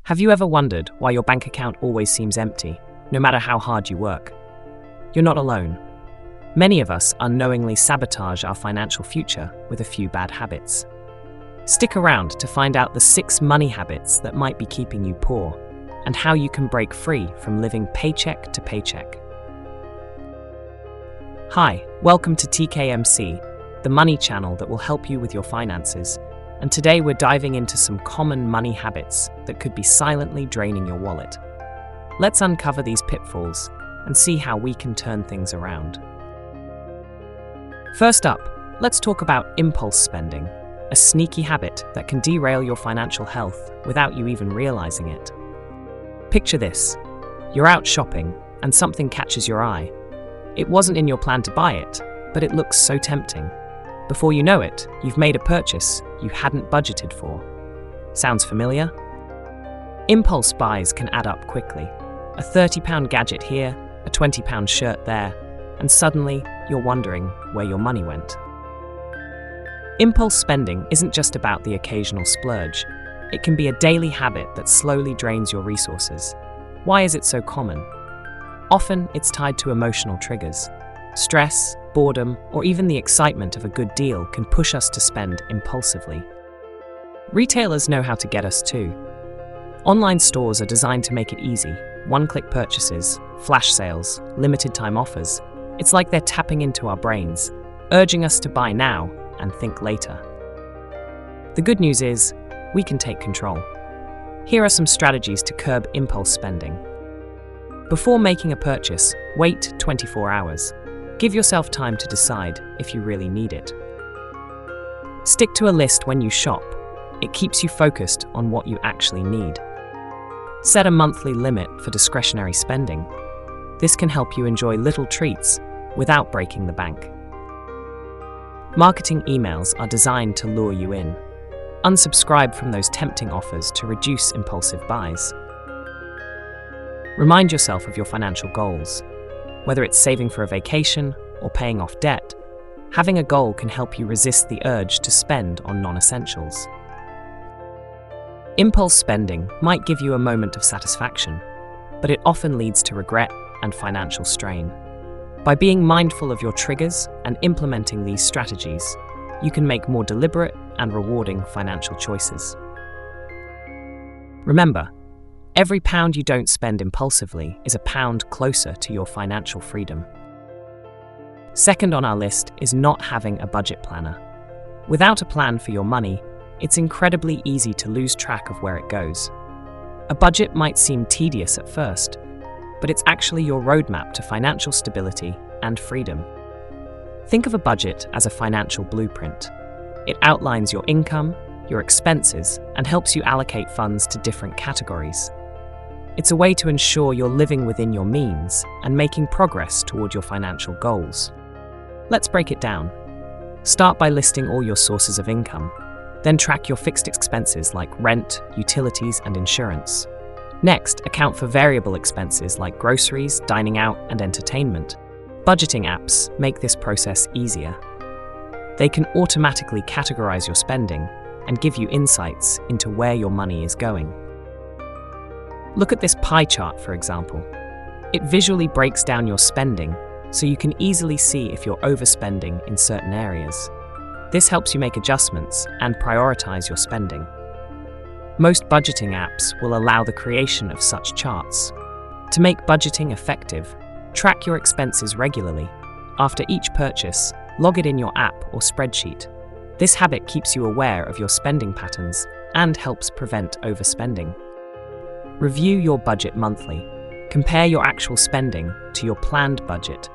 Have you ever wondered why your bank account always seems empty, no matter how hard you work? You're not alone. Many of us unknowingly sabotage our financial future with a few bad habits. Stick around to find out the 6 money habits that might be keeping you poor, and how you can break free from living paycheck to paycheck. Hi, welcome to TKMC, the money channel that will help you with your finances. And today we're diving into some common money habits that could be silently draining your wallet. Let's uncover these pitfalls and see how we can turn things around. First up, let's talk about impulse spending, a sneaky habit that can derail your financial health without you even realizing it. Picture this: you're out shopping and something catches your eye. It wasn't in your plan to buy it, but it looks so tempting. Before you know it, you've made a purchase you hadn't budgeted for. Sounds familiar? Impulse buys can add up quickly. A £30 gadget here, a £20 shirt there, and suddenly you're wondering where your money went. Impulse spending isn't just about the occasional splurge. It can be a daily habit that slowly drains your resources. Why is it so common? Often it's tied to emotional triggers. Stress, boredom, or even the excitement of a good deal can push us to spend impulsively. Retailers know how to get us too. Online stores are designed to make it easy. One-click purchases, flash sales, limited-time offers. It's like they're tapping into our brains, urging us to buy now and think later. The good news is, we can take control. Here are some strategies to curb impulse spending. Before making a purchase, wait 24 hours. Give yourself time to decide if you really need it. Stick to a list when you shop. It keeps you focused on what you actually need. Set a monthly limit for discretionary spending. This can help you enjoy little treats without breaking the bank. Marketing emails are designed to lure you in. Unsubscribe from those tempting offers to reduce impulsive buys. Remind yourself of your financial goals. Whether it's saving for a vacation or paying off debt, having a goal can help you resist the urge to spend on non-essentials. Impulse spending might give you a moment of satisfaction, but it often leads to regret and financial strain. By being mindful of your triggers and implementing these strategies, you can make more deliberate and rewarding financial choices. Remember, every pound you don't spend impulsively is a pound closer to your financial freedom. Second on our list is not having a budget planner. Without a plan for your money, it's incredibly easy to lose track of where it goes. A budget might seem tedious at first, but it's actually your roadmap to financial stability and freedom. Think of a budget as a financial blueprint. It outlines your income, your expenses, and helps you allocate funds to different categories. It's a way to ensure you're living within your means and making progress toward your financial goals. Let's break it down. Start by listing all your sources of income. Then track your fixed expenses like rent, utilities, and insurance. Next, account for variable expenses like groceries, dining out, and entertainment. Budgeting apps make this process easier. They can automatically categorize your spending and give you insights into where your money is going. Look at this pie chart, for example. It visually breaks down your spending so you can easily see if you're overspending in certain areas. This helps you make adjustments and prioritize your spending. Most budgeting apps will allow the creation of such charts. To make budgeting effective, track your expenses regularly. After each purchase, log it in your app or spreadsheet. This habit keeps you aware of your spending patterns and helps prevent overspending. Review your budget monthly. Compare your actual spending to your planned budget.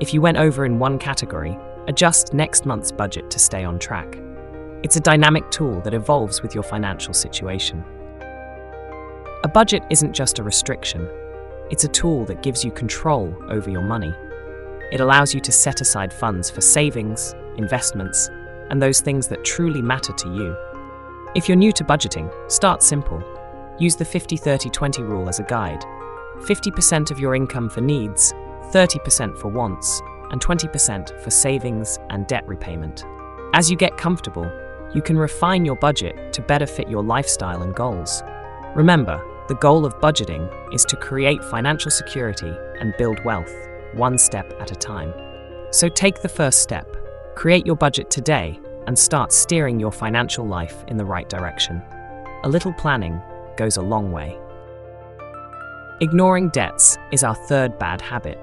If you went over in one category, adjust next month's budget to stay on track. It's a dynamic tool that evolves with your financial situation. A budget isn't just a restriction. It's a tool that gives you control over your money. It allows you to set aside funds for savings, investments, and those things that truly matter to you. If you're new to budgeting, start simple. Use the 50-30-20 rule as a guide. 50% of your income for needs, 30% for wants, and 20% for savings and debt repayment. As you get comfortable, you can refine your budget to better fit your lifestyle and goals. Remember, the goal of budgeting is to create financial security and build wealth, one step at a time. So take the first step, create your budget today, and start steering your financial life in the right direction. A little planning goes a long way. Ignoring debts is our third bad habit.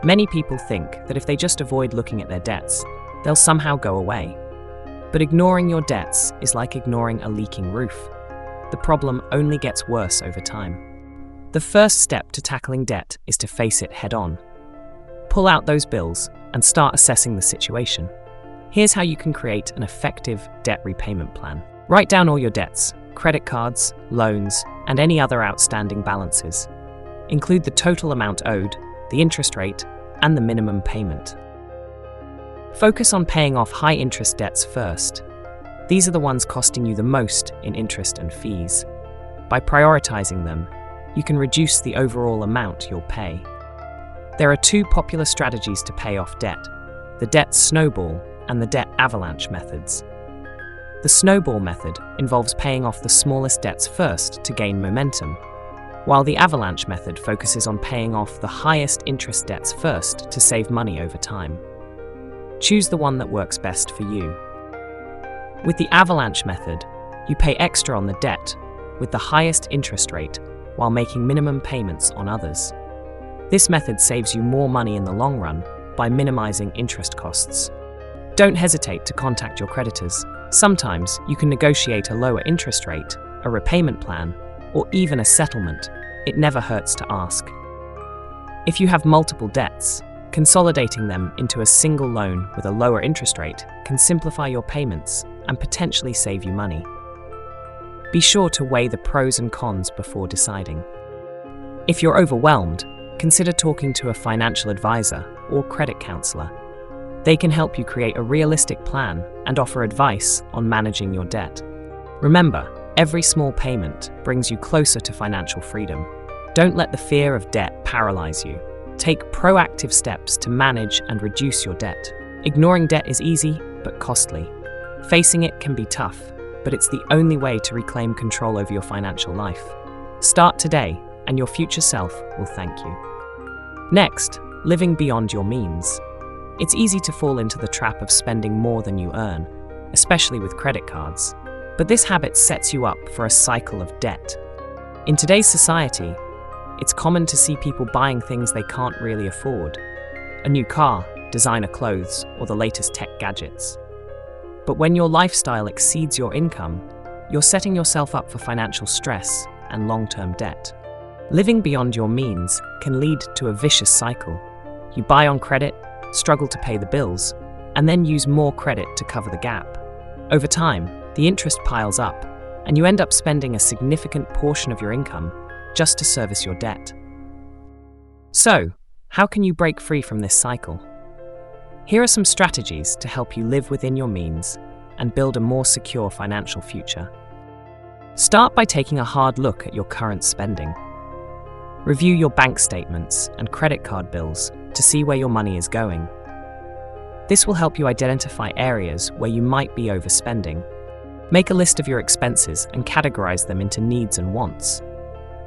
Many people think that if they just avoid looking at their debts, they'll somehow go away. But ignoring your debts is like ignoring a leaking roof. The problem only gets worse over time. The first step to tackling debt is to face it head-on. Pull out those bills and start assessing the situation. Here's how you can create an effective debt repayment plan. Write down all your debts, credit cards, loans, and any other outstanding balances. Include the total amount owed, the interest rate, and the minimum payment. Focus on paying off high-interest debts first. These are the ones costing you the most in interest and fees. By prioritizing them, you can reduce the overall amount you'll pay. There are two popular strategies to pay off debt: the debt snowball and the debt avalanche methods. The snowball method involves paying off the smallest debts first to gain momentum, while the avalanche method focuses on paying off the highest interest debts first to save money over time. Choose the one that works best for you. With the avalanche method, you pay extra on the debt with the highest interest rate while making minimum payments on others. This method saves you more money in the long run by minimizing interest costs. Don't hesitate to contact your creditors. Sometimes you can negotiate a lower interest rate, a repayment plan, or even a settlement. It never hurts to ask. If you have multiple debts, consolidating them into a single loan with a lower interest rate can simplify your payments and potentially save you money. Be sure to weigh the pros and cons before deciding. If you're overwhelmed, consider talking to a financial advisor or credit counselor. They can help you create a realistic plan and offer advice on managing your debt. Remember, every small payment brings you closer to financial freedom. Don't let the fear of debt paralyze you. Take proactive steps to manage and reduce your debt. Ignoring debt is easy, but costly. Facing it can be tough, but it's the only way to reclaim control over your financial life. Start today, and your future self will thank you. Next, living beyond your means. It's easy to fall into the trap of spending more than you earn, especially with credit cards. But this habit sets you up for a cycle of debt. In today's society, it's common to see people buying things they can't really afford: a new car, designer clothes, or the latest tech gadgets. But when your lifestyle exceeds your income, you're setting yourself up for financial stress and long-term debt. Living beyond your means can lead to a vicious cycle. You buy on credit, struggle to pay the bills, and then use more credit to cover the gap. Over time, the interest piles up, and you end up spending a significant portion of your income just to service your debt. So, how can you break free from this cycle? Here are some strategies to help you live within your means and build a more secure financial future. Start by taking a hard look at your current spending. Review your bank statements and credit card bills to see where your money is going. This will help you identify areas where you might be overspending. Make a list of your expenses and categorize them into needs and wants.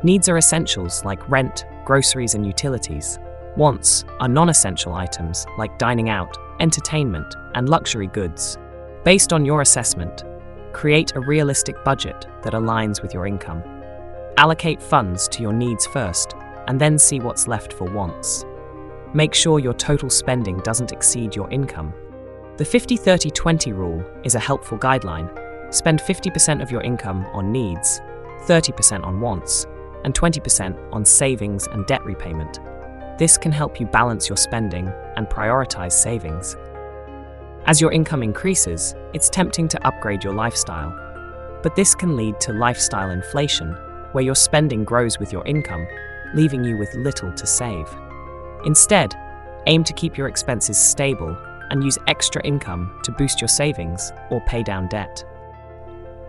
Needs are essentials like rent, groceries, and utilities. Wants are non-essential items like dining out, entertainment, and luxury goods. Based on your assessment, create a realistic budget that aligns with your income. Allocate funds to your needs first, and then see what's left for wants. Make sure your total spending doesn't exceed your income. The 50-30-20 rule is a helpful guideline. Spend 50% of your income on needs, 30% on wants, and 20% on savings and debt repayment. This can help you balance your spending and prioritize savings. As your income increases, it's tempting to upgrade your lifestyle. But this can lead to lifestyle inflation, where your spending grows with your income, leaving you with little to save. Instead, aim to keep your expenses stable and use extra income to boost your savings or pay down debt.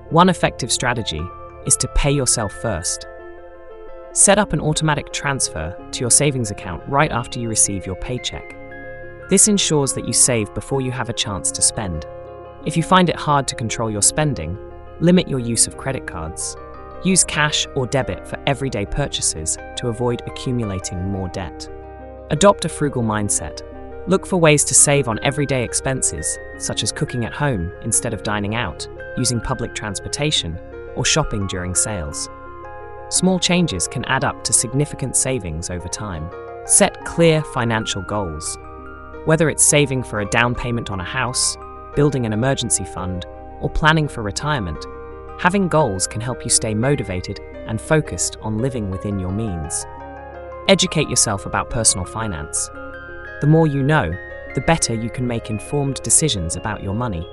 One effective strategy is to pay yourself first. Set up an automatic transfer to your savings account right after you receive your paycheck. This ensures that you save before you have a chance to spend. If you find it hard to control your spending, limit your use of credit cards. Use cash or debit for everyday purchases to avoid accumulating more debt. Adopt a frugal mindset. Look for ways to save on everyday expenses, such as cooking at home instead of dining out, using public transportation, or shopping during sales. Small changes can add up to significant savings over time. Set clear financial goals. Whether it's saving for a down payment on a house, building an emergency fund, or planning for retirement, having goals can help you stay motivated and focused on living within your means. Educate yourself about personal finance. The more you know, the better you can make informed decisions about your money.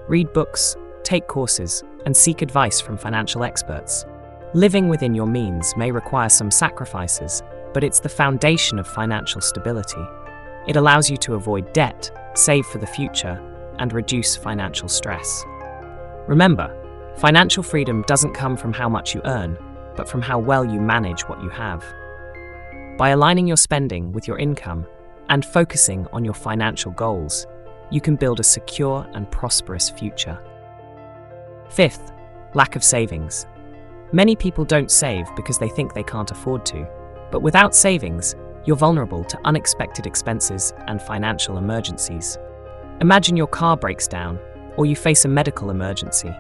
Read books, take courses, and seek advice from financial experts. Living within your means may require some sacrifices, but it's the foundation of financial stability. It allows you to avoid debt, save for the future, and reduce financial stress. Remember, financial freedom doesn't come from how much you earn, but from how well you manage what you have. By aligning your spending with your income and focusing on your financial goals, you can build a secure and prosperous future. Fifth, lack of savings. Many people don't save because they think they can't afford to, but without savings, you're vulnerable to unexpected expenses and financial emergencies. Imagine your car breaks down, or you face a medical emergency.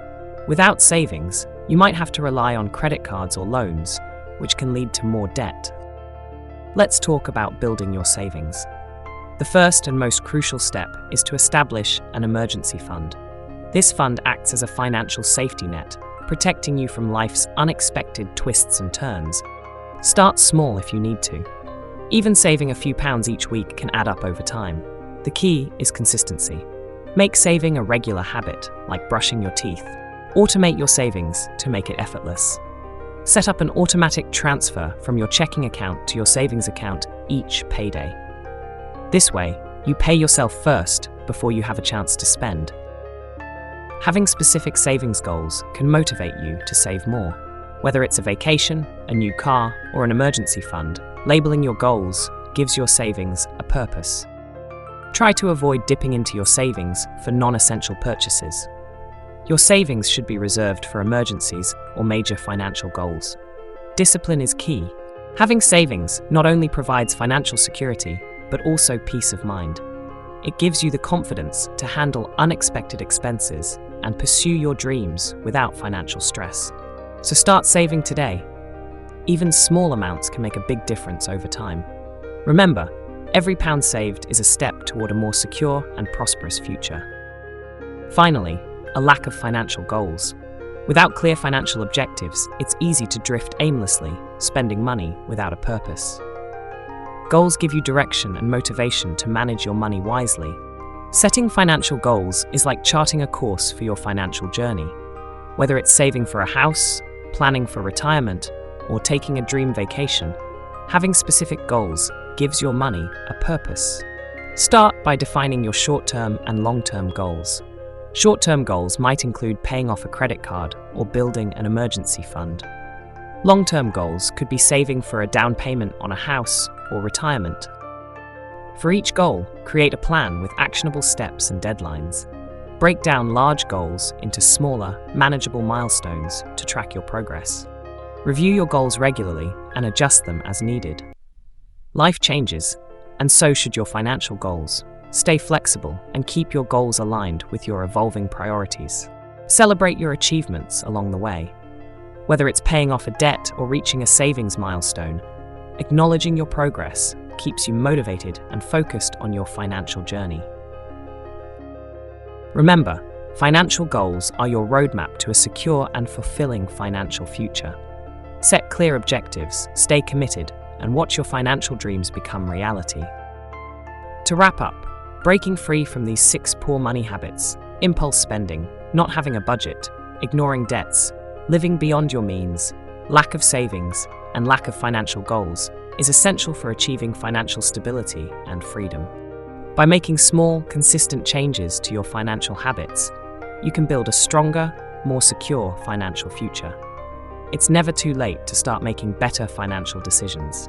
Without savings, you might have to rely on credit cards or loans, which can lead to more debt. Let's talk about building your savings. The first and most crucial step is to establish an emergency fund. This fund acts as a financial safety net, protecting you from life's unexpected twists and turns. Start small if you need to. Even saving a few pounds each week can add up over time. The key is consistency. Make saving a regular habit, like brushing your teeth. Automate your savings to make it effortless. Set up an automatic transfer from your checking account to your savings account each payday. This way, you pay yourself first before you have a chance to spend. Having specific savings goals can motivate you to save more. Whether it's a vacation, a new car, or an emergency fund, labeling your goals gives your savings a purpose. Try to avoid dipping into your savings for non-essential purchases. Your savings should be reserved for emergencies or major financial goals. Discipline is key. Having savings not only provides financial security, but also peace of mind. It gives you the confidence to handle unexpected expenses and pursue your dreams without financial stress. So start saving today. Even small amounts can make a big difference over time. Remember, every pound saved is a step toward a more secure and prosperous future. Finally, a lack of financial goals. Without clear financial objectives, it's easy to drift aimlessly, spending money without a purpose. Goals give you direction and motivation to manage your money wisely. Setting financial goals is like charting a course for your financial journey. Whether it's saving for a house, planning for retirement, or taking a dream vacation, having specific goals gives your money a purpose. Start by defining your short-term and long-term goals. Short-term goals might include paying off a credit card or building an emergency fund. Long-term goals could be saving for a down payment on a house or retirement. For each goal, create a plan with actionable steps and deadlines. Break down large goals into smaller, manageable milestones to track your progress. Review your goals regularly and adjust them as needed. Life changes, and so should your financial goals. Stay flexible and keep your goals aligned with your evolving priorities. Celebrate your achievements along the way. Whether it's paying off a debt or reaching a savings milestone, acknowledging your progress keeps you motivated and focused on your financial journey. Remember, financial goals are your roadmap to a secure and fulfilling financial future. Set clear objectives, stay committed, and watch your financial dreams become reality. To wrap up, breaking free from these 6 poor money habits, impulse spending, not having a budget, ignoring debts, living beyond your means, lack of savings, and lack of financial goals is essential for achieving financial stability and freedom. By making small, consistent changes to your financial habits, you can build a stronger, more secure financial future. It's never too late to start making better financial decisions.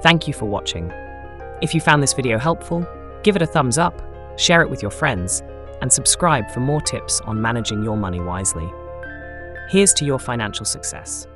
Thank you for watching. If you found this video helpful, give it a thumbs up, share it with your friends, and subscribe for more tips on managing your money wisely. Here's to your financial success.